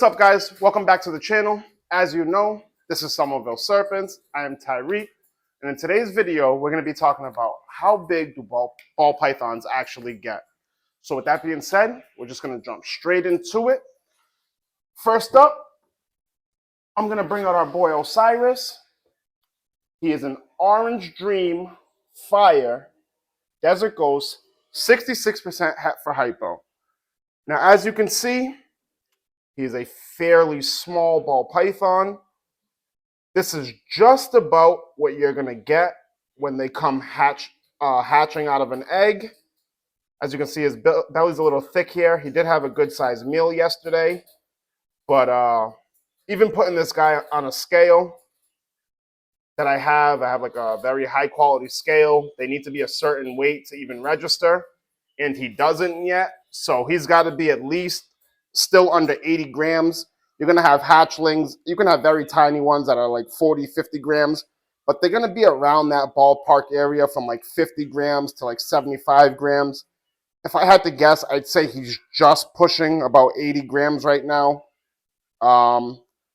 up, guys? Welcome back to the channel. As you know, this is Somerville Serpents. I am Tyreek, and in today's video, we're going to be talking about how big do ball pythons actually get. So with that being said, we're just going to jump straight into it. First up, I'm going to bring out our boy Osiris. He is an Orange Dream Fire Desert Ghost, 66% het for hypo. Now, as you can see, he's a fairly small ball python. This is just about what you're going to get when they come hatching out of an egg. As you can see, his belly's a little thick here. He did have a good-sized meal yesterday. But even putting this guy on a scale that I have like a very high-quality scale. They need to be a certain weight to even register, and he doesn't yet. So he's got to be at least still under 80 grams. You're going to have hatchlings. You can have very tiny ones that are like 40, 50 grams, but they're going to be around that ballpark area from like 50 grams to like 75 grams. If I had to guess, I'd say he's just pushing about 80 grams right now.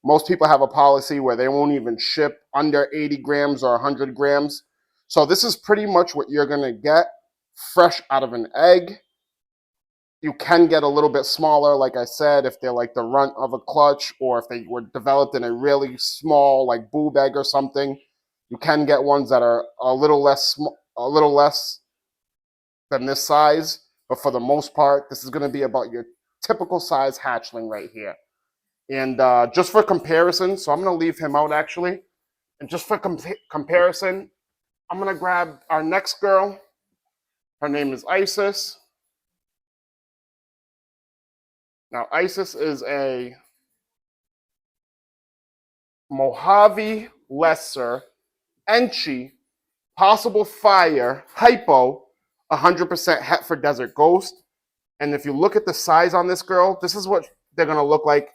Most people have a policy where they won't even ship under 80 grams or 100 grams. So this is pretty much what you're going to get fresh out of an egg. You can get a little bit smaller, like I said, if they're like the runt of a clutch, or if they were developed in a really small, like boob egg or something. You can get ones that are a little less than this size. But for the most part, this is going to be about your typical size hatchling right here. And just for comparison, so I'm going to leave him out actually. And just for comparison, I'm going to grab our next girl. Her name is Isis. Now, Isis is a Mojave Lesser Enchi Possible Fire Hypo 100% het for Desert Ghost. And if you look at the size on this girl, this is what they're going to look like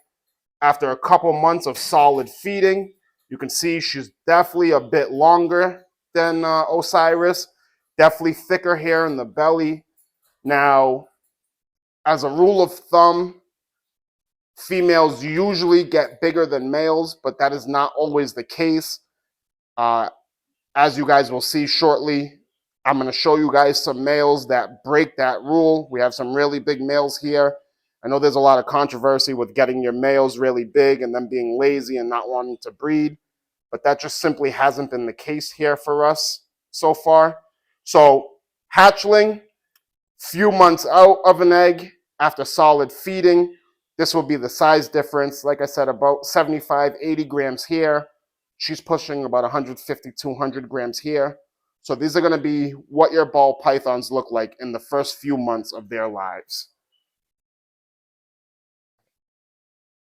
after a couple months of solid feeding. You can see she's definitely a bit longer than Osiris. Definitely thicker hair in the belly. Now, as a rule of thumb, females usually get bigger than males, but that is not always the case. As you guys will see shortly, I'm going to show you guys some males that break that rule. We have some really big males here. I know there's a lot of controversy with getting your males really big and them being lazy and not wanting to breed, but that just simply hasn't been the case here for us so far. So hatchling, few months out of an egg after solid feeding. This will be the size difference. Like I said, about 75, 80 grams here. She's pushing about 150, 200 grams here. So these are going to be what your ball pythons look like in the first few months of their lives.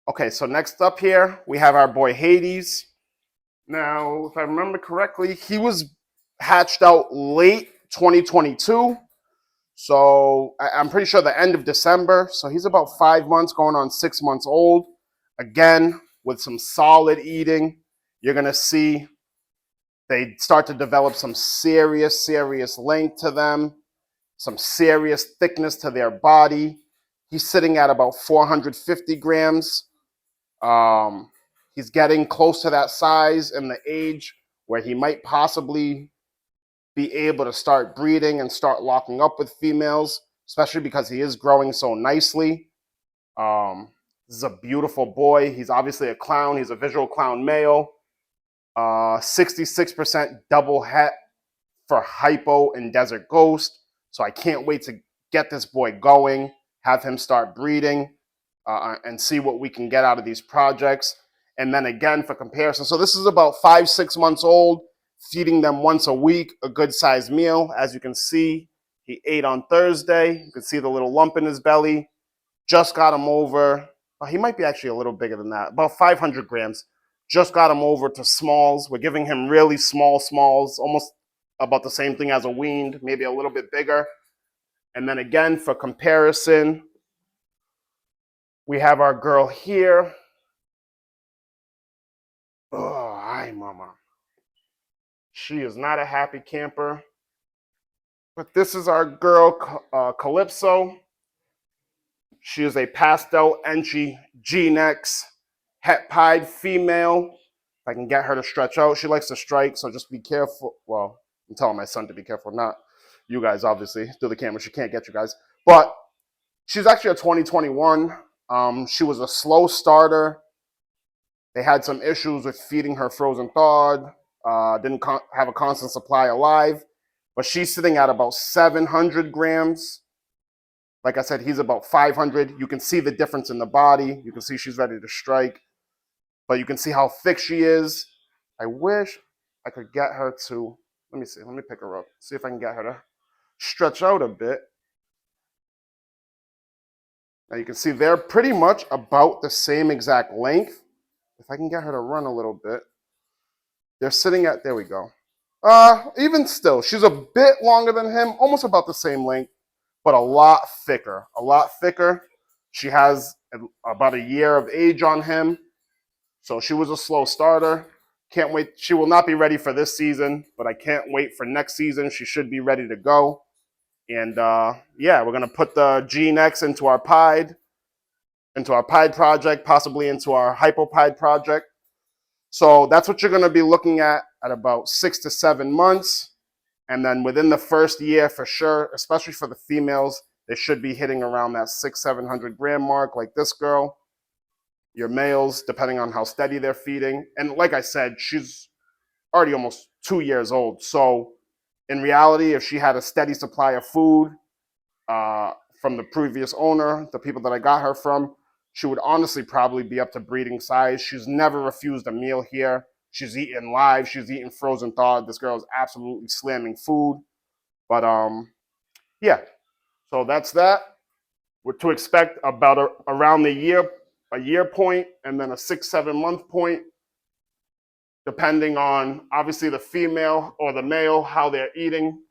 Okay, so next up here, we have our boy Hades. Now, if I remember correctly, he was hatched out late 2022. So I'm pretty sure the end of December. So he's about 5 months, going on 6 months old. Again, with some solid eating, you're going to see they start to develop some serious length to them, some serious thickness to their body. He's sitting at about 450 grams. He's getting close to that size and the age where he might possibly be able to start breeding and start locking up with females, especially because he is growing so nicely. This is a beautiful boy. He's obviously a clown. He's a visual clown male. 66% double het for hypo and Desert Ghost. So I can't wait to get this boy going, have him start breeding, and see what we can get out of these projects. And then again, for comparison, so this is about 5, 6 months old, feeding them once a week, a good-sized meal. As you can see, he ate on Thursday. You can see the little lump in his belly. Just got him over, he might be actually a little bigger than that, about 500 grams. Just got him over to smalls. We're giving him really small smalls, almost about the same thing as a weaned, maybe a little bit bigger. And then again, for comparison, we have our girl here. Oh, hi, mama. She is not a happy camper. But this is our girl, Calypso. She is a pastel Enchi G-Nex het pied female. If I can get her to stretch out, she likes to strike, so just be careful. Well, I'm telling my son to be careful, not you guys, obviously. Through the camera, she can't get you guys. But she's actually a 2021. She was a slow starter. They had some issues with feeding her frozen thawed. Didn't have a constant supply alive. But she's sitting at about 700 grams. Like I said, he's about 500. You can see the difference in the body. You can see she's ready to strike. But you can see how thick she is. I wish I could get her to, let me see, let me pick her up. See if I can get her to stretch out a bit. Now you can see they're pretty much about the same exact length. If I can get her to run a little bit. They're sitting at, there we go. Even still, she's a bit longer than him, almost about the same length, but a lot thicker. She has about a year of age on him. So she was a slow starter. Can't wait. She will not be ready for this season, but I can't wait for next season. She should be ready to go. And yeah, we're going to put the G-Nex into our pied project, possibly into our hypopied project. So that's what you're going to be looking at about 6 to 7 months. And then within the first year, for sure, especially for the females, they should be hitting around that 600-700 gram mark like this girl. Your males, depending on how steady they're feeding. And like I said, she's already almost 2 years old. So in reality, if she had a steady supply of food from the previous owner, the people that I got her from, she would honestly probably be up to breeding size. She's never refused a meal here. She's eaten live. She's eaten frozen thawed. This girl is absolutely slamming food. But yeah, so that's that. We're to expect about around a year point, and then a 6-7 month point, depending on obviously the female or the male, how they're eating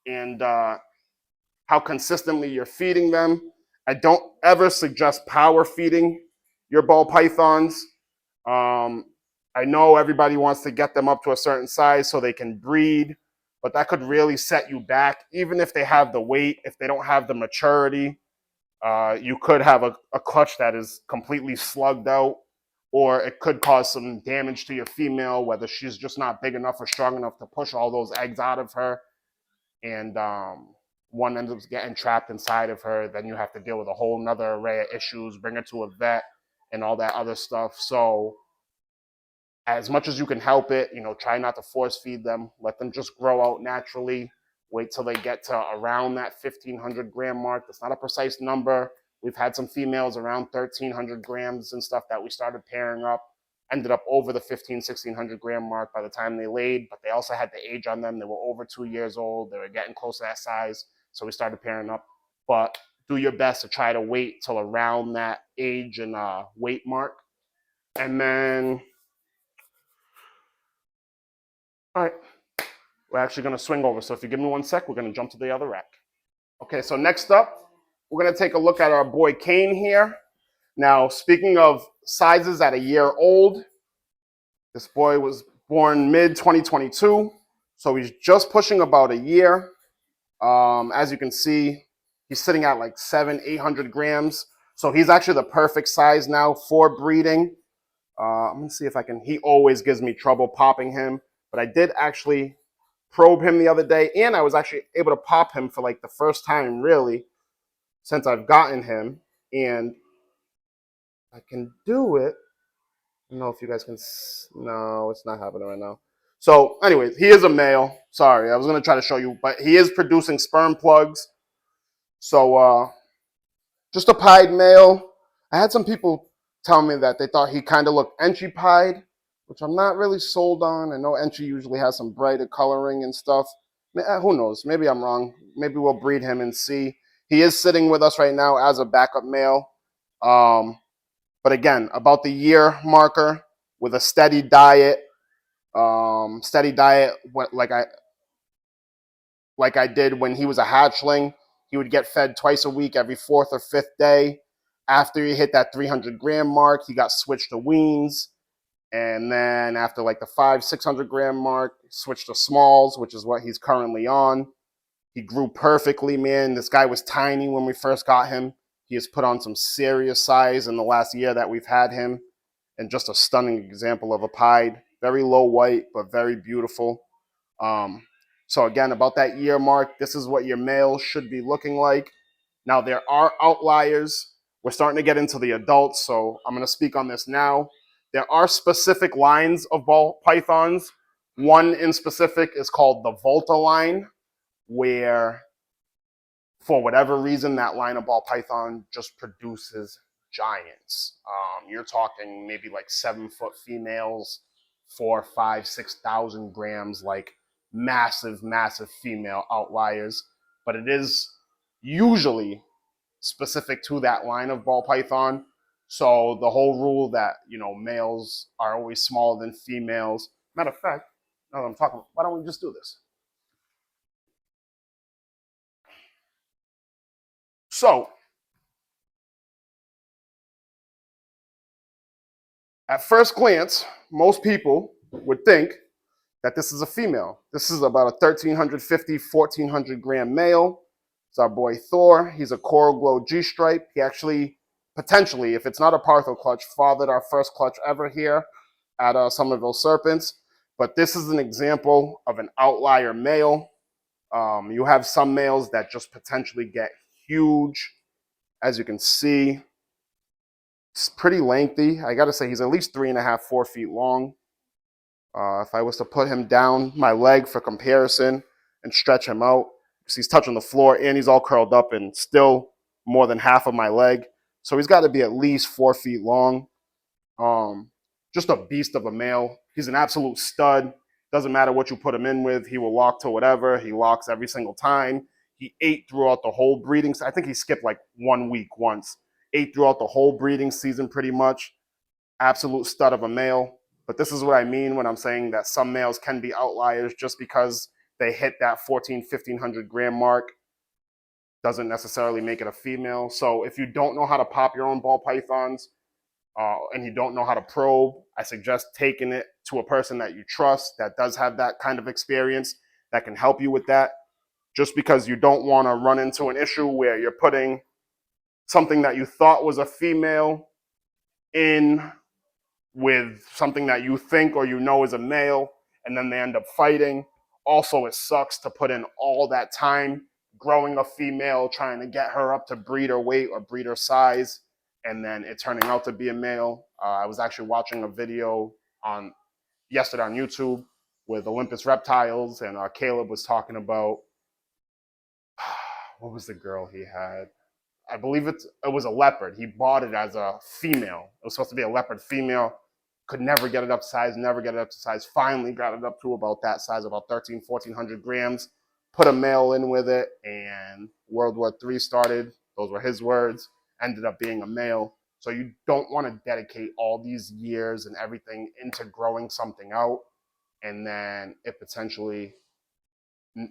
and how consistently you're feeding them. I don't ever suggest power feeding your ball pythons. I know everybody wants to get them up to a certain size so they can breed, but that could really set you back. Even if they have the weight, if they don't have the maturity, you could have a clutch that is completely slugged out, or it could cause some damage to your female, whether she's just not big enough or strong enough to push all those eggs out of her. And one ends up getting trapped inside of her. Then you have to deal with a whole nother array of issues, bring her to a vet and all that other stuff. So as much as you can help it, try not to force feed them. Let them just grow out naturally. Wait till they get to around that 1,500 gram mark. That's not a precise number. We've had some females around 1,300 grams and stuff that we started pairing up. Ended up over the 1,600 gram mark by the time they laid, but they also had the age on them. They were over 2 years old. They were getting close to that size, so we started pairing up. But do your best to try to wait till around that age and weight mark. And then, all right, we're actually going to swing over. So if you give me 1 sec, we're going to jump to the other rack. Okay, so next up, we're going to take a look at our boy Kane here. Now, speaking of sizes at a year old, this boy was born mid-2022, so he's just pushing about a year. As you can see, he's sitting at like 700-800 grams. So he's actually the perfect size now for breeding. I'm going to see if I can, he always gives me trouble popping him, but I did actually probe him the other day, and I was actually able to pop him for like the first time really since I've gotten him, and I can do it. I don't know if you guys can, no, it's not happening right now. So anyways, he is a male. Sorry, I was going to try to show you, but he is producing sperm plugs. So just a pied male. I had some people tell me that they thought he kind of looked Enchi pied, which I'm not really sold on. I know Enchi usually has some brighter coloring and stuff. Who knows? Maybe I'm wrong. Maybe we'll breed him and see. He is sitting with us right now as a backup male. But again, about the year marker with a steady diet, like I did when he was a hatchling. He would get fed twice a week, every 4th or 5th day. After he hit that 300 gram mark, he got switched to weans. And then after like the 500-600 gram mark, switched to smalls, which is what he's currently on. He grew perfectly, man. This guy was tiny when we first got him. He has put on some serious size in the last year that we've had him, and just a stunning example of a pied. Very low white, but very beautiful. So again, about that year mark, this is what your male should be looking like. Now, there are outliers. We're starting to get into the adults, so I'm going to speak on this now. There are specific lines of ball pythons. One in specific is called the Volta line, where for whatever reason, that line of ball python just produces giants. You're talking maybe like 7-foot females, 4, 5, 6,000 grams, like massive, massive female outliers. But it is usually specific to that line of ball python. So the whole rule that, males are always smaller than females. Matter of fact, now that I'm talking, why don't we just do this? So at first glance, most people would think that this is a female. This is about a 1,350, 1,400 gram male. It's our boy Thor. He's a coral glow G-stripe. He actually, potentially, if it's not a Partho clutch, fathered our first clutch ever here at Somerville Serpents. But this is an example of an outlier male. You have some males that just potentially get huge. As you can see, it's pretty lengthy. I got to say, he's at least 3.5, 4 feet long. If I was to put him down my leg for comparison and stretch him out, because he's touching the floor and he's all curled up and still more than half of my leg. So he's got to be at least 4 feet long. Just a beast of a male. He's an absolute stud. Doesn't matter what you put him in with. He will lock to whatever. He locks every single time. He ate throughout the whole breeding. I think he skipped like 1 week once. Ate throughout the whole breeding season pretty much. Absolute stud of a male. But this is what I mean when I'm saying that some males can be outliers just because they hit that 1,500 gram mark. Doesn't necessarily make it a female. So if you don't know how to pop your own ball pythons and you don't know how to probe, I suggest taking it to a person that you trust that does have that kind of experience that can help you with that. Just because you don't want to run into an issue where you're putting something that you thought was a female in with something that you think or is a male, and then they end up fighting. Also, it sucks to put in all that time growing a female, trying to get her up to breeder weight or breeder size, and then it turning out to be a male. I was actually watching a video yesterday on YouTube with Olympus Reptiles, and Caleb was talking about what was the girl he had? I believe it was a leopard. He bought it as a female. It was supposed to be a leopard female. Could never get it up to size, never get it up to size. Finally got it up to about that size, about 1,300, 1,400 grams. Put a male in with it, and World War III started. Those were his words. Ended up being a male. So you don't want to dedicate all these years and everything into growing something out, and then it potentially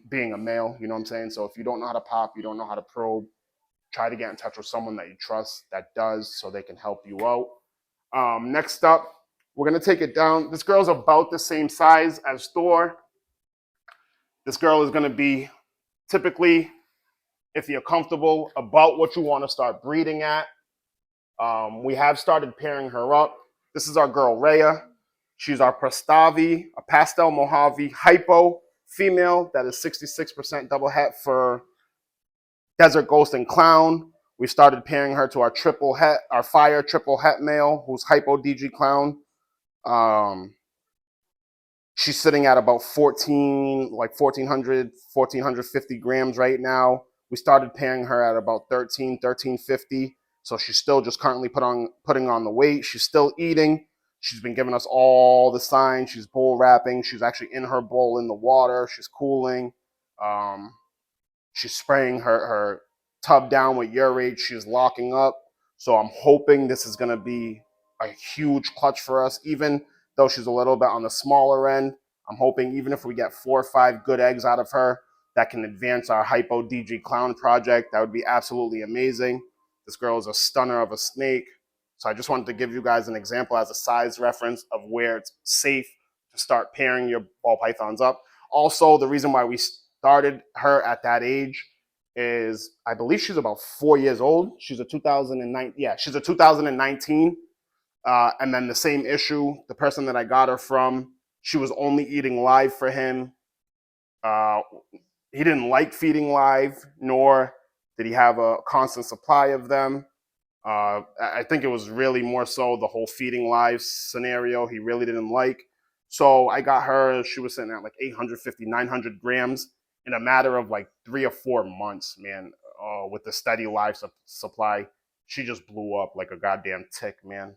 being a male, you know what I'm saying? So if you don't know how to pop, you don't know how to probe, try to get in touch with someone that you trust that does so they can help you out. Next up, we're going to take it down. This girl's about the same size as Thor. This girl is going to be typically, if you're comfortable, about what you want to start breeding at. We have started pairing her up. This is our girl, Rhea. She's our Prastavi, a pastel Mojave hypo female that is 66% double het for Desert Ghost and Clown. We started pairing her to our triple het, our fire triple het male, who's hypo DG Clown. She's sitting at about 1,400, 1,450 grams right now. We started pairing her at about 1,350. So she's still just currently putting on the weight. She's still eating. She's been giving us all the signs. She's bowl wrapping. She's actually in her bowl in the water. She's cooling. She's spraying her tub down with urate. She's locking up. So I'm hoping this is going to be a huge clutch for us, even though she's a little bit on the smaller end. I'm hoping even if we get 4 or 5 good eggs out of her, that can advance our Hypo DG Clown project. That would be absolutely amazing. This girl is a stunner of a snake. So I just wanted to give you guys an example as a size reference of where it's safe to start pairing your ball pythons up. Also, the reason why we started her at that age is, I believe she's about 4 years old. She's a 2009. Yeah, she's a 2019. And then the same issue, the person that I got her from, she was only eating live for him. Uh, he didn't like feeding live, nor did he have a constant supply of them. I think it was really more so the whole feeding live scenario he really didn't like. So I got her, she was sitting at like 850, 900 grams in a matter of like 3 or 4 months, man. With the steady live supply, she just blew up like a goddamn tick, man.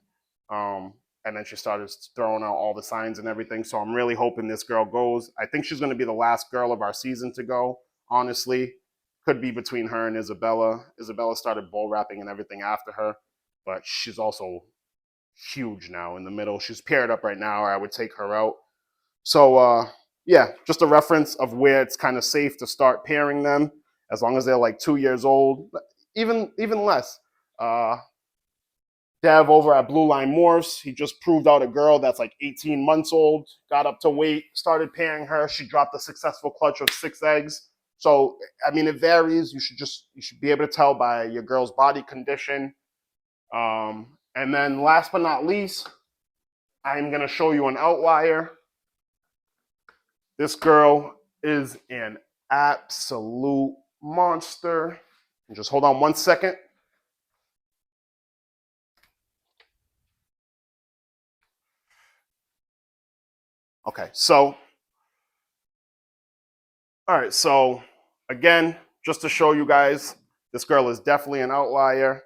Um, and then she started throwing out all the signs and everything. So I'm really hoping this girl goes. I think she's going to be the last girl of our season to go, honestly. Could be between her and Isabella. Isabella started bull wrapping and everything after her, but she's also huge now in the middle. She's paired up right now, or I would take her out. So yeah, just a reference of where it's kind of safe to start pairing them, as long as they're like 2 years old, even less. Dev over at Blue Line Morse, he just proved out a girl that's like 18 months old, got up to weight, started pairing her. She dropped a successful clutch of 6 eggs. So, I mean, it varies. You should be able to tell by your girl's body condition. And then last but not least, I'm going to show you an outlier. This girl is an absolute monster. Just hold on 1 second. Okay, so, all right, so again, just to show you guys, this girl is definitely an outlier.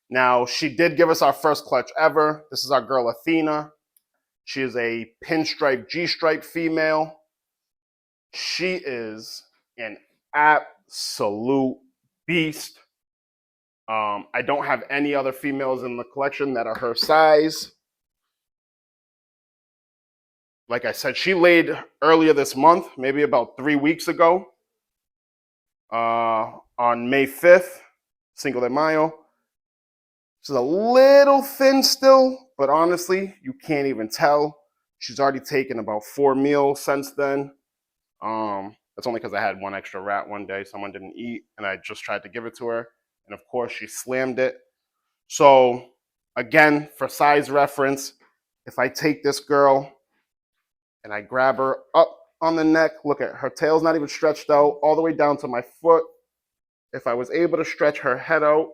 Now, she did give us our first clutch ever. This is our girl, Athena. She is a pinstripe, G-stripe female. She is an absolute beast. I don't have any other females in the collection that are her size. Like I said, she laid earlier this month, maybe about 3 weeks ago, on May 5th, Cinco de Mayo. She's a little thin still, but honestly, you can't even tell. She's already taken about 4 meals since then. That's only because I had one extra rat one day. Someone didn't eat, and I just tried to give it to her. And of course, she slammed it. So again, for size reference, if I take this girl and I grab her up on the neck, look at her tail's not even stretched out all the way down to my foot. If I was able to stretch her head out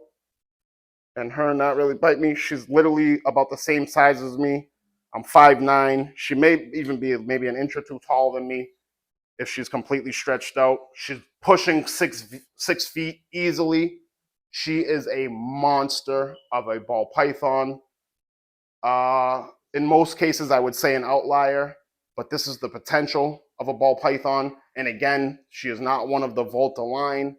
and her not really bite me, she's literally about the same size as me. I'm 5'9". She may even be maybe an inch or two taller than me if she's completely stretched out. She's pushing 6 feet easily. She is a monster of a ball python. In most cases, I would say an outlier, but this is the potential of a ball python. And again, she is not one of the Volta line.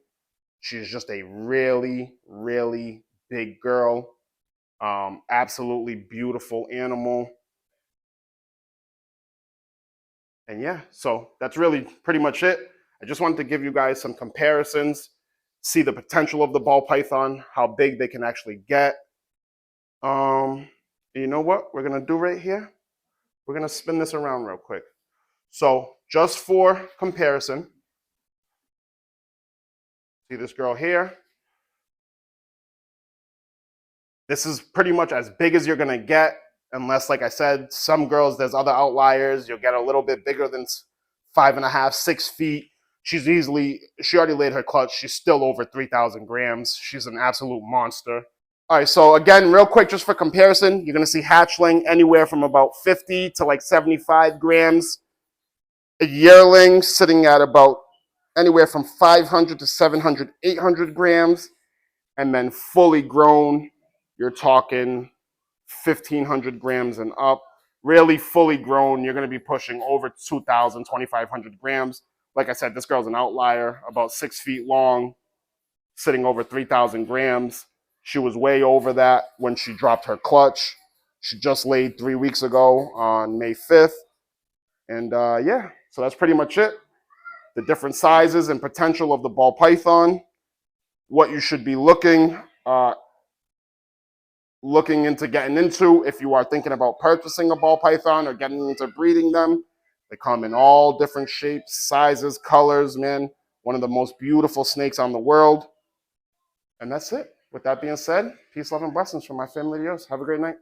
She is just a really, really big girl. Absolutely beautiful animal. And yeah, so that's really pretty much it. I just wanted to give you guys some comparisons, see the potential of the ball python, how big they can actually get. You know what we're gonna do right here? We're gonna spin this around real quick. So just for comparison, see this girl here? This is pretty much as big as you're gonna get, unless, like I said, some girls, there's other outliers. You'll get a little bit bigger than 5.5, 6 feet. She already laid her clutch. She's still over 3,000 grams. She's an absolute monster. All right, so again, real quick, just for comparison, you're gonna see hatchling anywhere from about 50 to like 75 grams. A yearling sitting at about anywhere from 500 to 700, 800 grams. And then fully grown, you're talking 1,500 grams and up. Really fully grown, you're going to be pushing over 2,000, 2,500 grams. Like I said, this girl's an outlier, about 6 feet long, sitting over 3,000 grams. She was way over that when she dropped her clutch. She just laid 3 weeks ago on May 5th. And yeah, so that's pretty much it. The different sizes and potential of the ball python, what you should be looking into getting into if you are thinking about purchasing a ball python or getting into breeding them. They come in all different shapes, sizes, colors, man. one of the most beautiful snakes on the world. And that's it. With that being said, peace, love, and blessings from my family to yours. Have a great night.